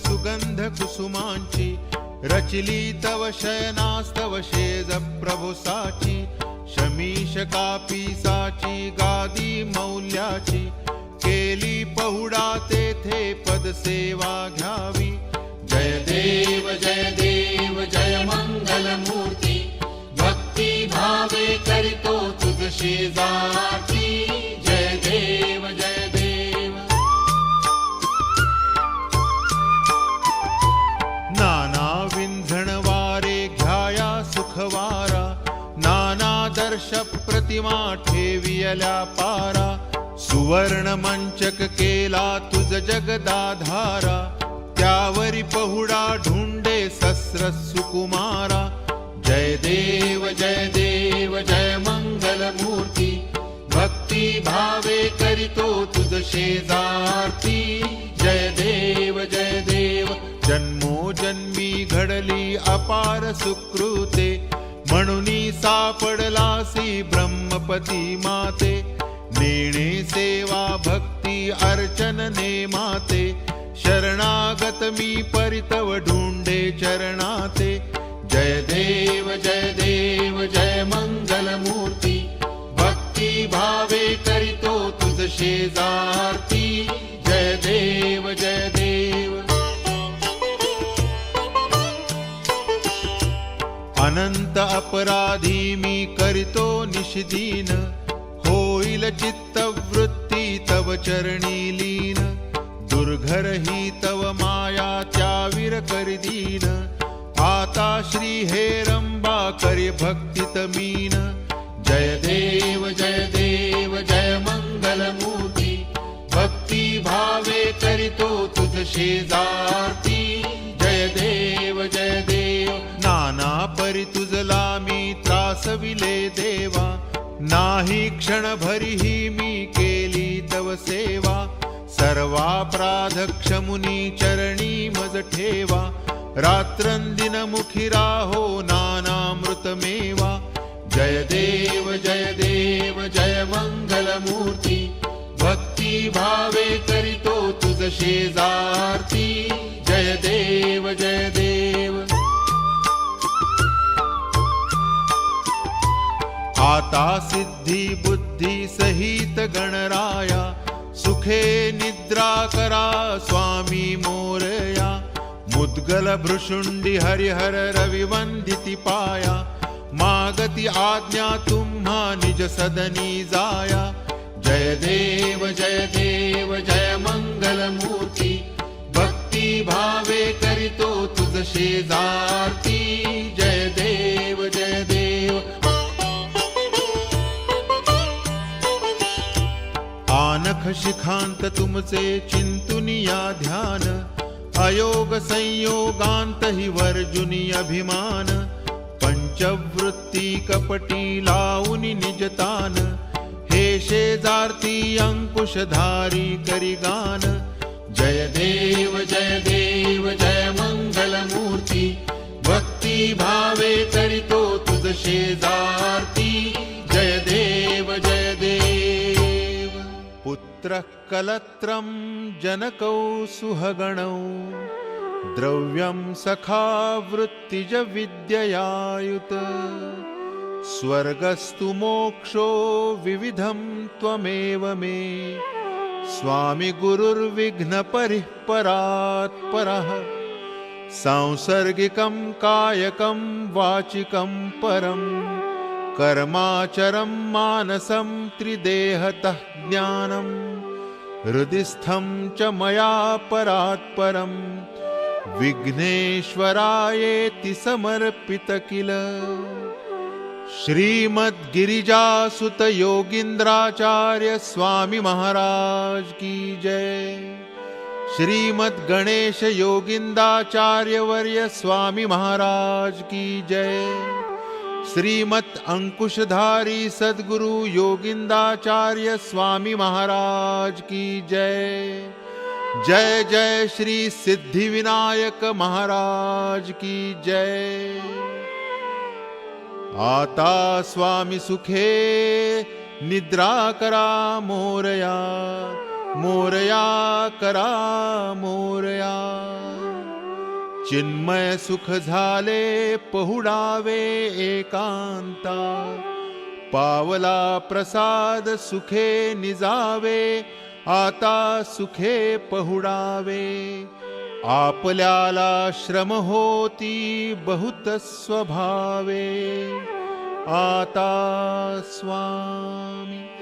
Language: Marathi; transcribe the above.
सुगंध कुसुमांची रचिली तव शयनास्तव शेज प्रभु साची शमीश कापिसाची गादी मौल्याची केली पहुडा तेथे पद सेवा घ्यावी जय देव जय मंगल मूर्ती भक्ती भावे करितो तुझ शेजारती जय देव नाना विंझणवारे घ्याया सुखवारा नाना दर्श प्रतिमा ठेवियल्या पारा सुवर्ण मंचक केला तुझ जगदाधारा त्यावरी पहुडा ढुंडे सहस्र सुकुमारा जय देव जय मंगल मूर्ती भक्ती भावे करितो तुझ शेजारती जय देव जन्मोजन्मी घडली अपार सुकृते म्हणूनी सापडलासी ब्रह्मपती माते नेणे सेवा भक्ती अर्चन नेमाते शरणागत मी परितव ढूंढे चरणाते जय देव जय मंगल मूर्ती भक्ती भावे करितो तुझ शेजारती जय देव अनंत अपराधी मी करितो निषिदीन होईल चित्तवृत्ती तव चरणी लीन दुर्घर ही तव माया त्यावीर करिदीन आता श्री हेरंबा करी भक्तित मीन जय देव जय मंगल मूर्ती भक्ती भावे करितो तुझ शेजारती जय देव नाना परी तुझला मी त्रासविले देवा नाही क्षण भरी ही मी केली तव सेवा सर्वापराध मुनी चरणी मज ठेवा रात्रंदिन मुखी राहो नानामृत मेवा जय देव जय मंगल मूर्ती भक्ती भावे करितो तुझ शेजारती जय देव आता सिद्धी बुद्धी सहित गणराया सुखे निद्रा करा स्वामी मोरया मुद्गल भृशुंडी हरिहर रविवंदिती पाया मागती आज्ञा तुम्हा निज सदनी जाया जय देव जय मंगल मूर्ती भक्ती भावे करितो तुझ शेजारती जय देव आनख शिखांत तुमचे चिंतुनिया ध्यान अयोग संयोगांत हि वर्जुनी अभिमान पंचवृत्ती कपटी लावुनी निजतान हे शेजारती अंकुशधारी करिगान जय देव जय मंगल मूर्ती भक्ती भावे करितो तुझ शेजारती जय देव पुत्रः कलत्रं जनकौ सुहगणौ द्रव्यं सखा वृत्तिज विद्ययायुत स्वर्गस्तु मोक्षो विविधं त्वमेव मे स्वामी गुरुर्विघ्न परिःपरात्परः सांसर्गिकं कायकं वाचिकं परं कर्माचरं मानसं त्रिदेहतः ज्ञानं हृदिस्थं च मया परात्परं विघ्नेश्वरायेति समर्पित किल श्रीमद्गिरिजासुत योगींद्राचार्य स्वामी महाराज की जय श्रीमद्गणेश योगींद्राचार्य वर्य स्वामी महाराज की जय श्रीमत् अंकुशधारी सद्गुरु योगींद्राचार्य स्वामी महाराज की जय जय जय श्री सिद्धिविनायक महाराज की जय आता स्वामी सुखे निद्रा करा मोरया मोरया करा मोरया। चिन्मय सुख झाले पहुडावे एकांता, पावला प्रसाद सुखे निजावे, आता सुखे पहुडावे, आपल्याला श्रम होती बहुत स्वभावे, आता स्वामी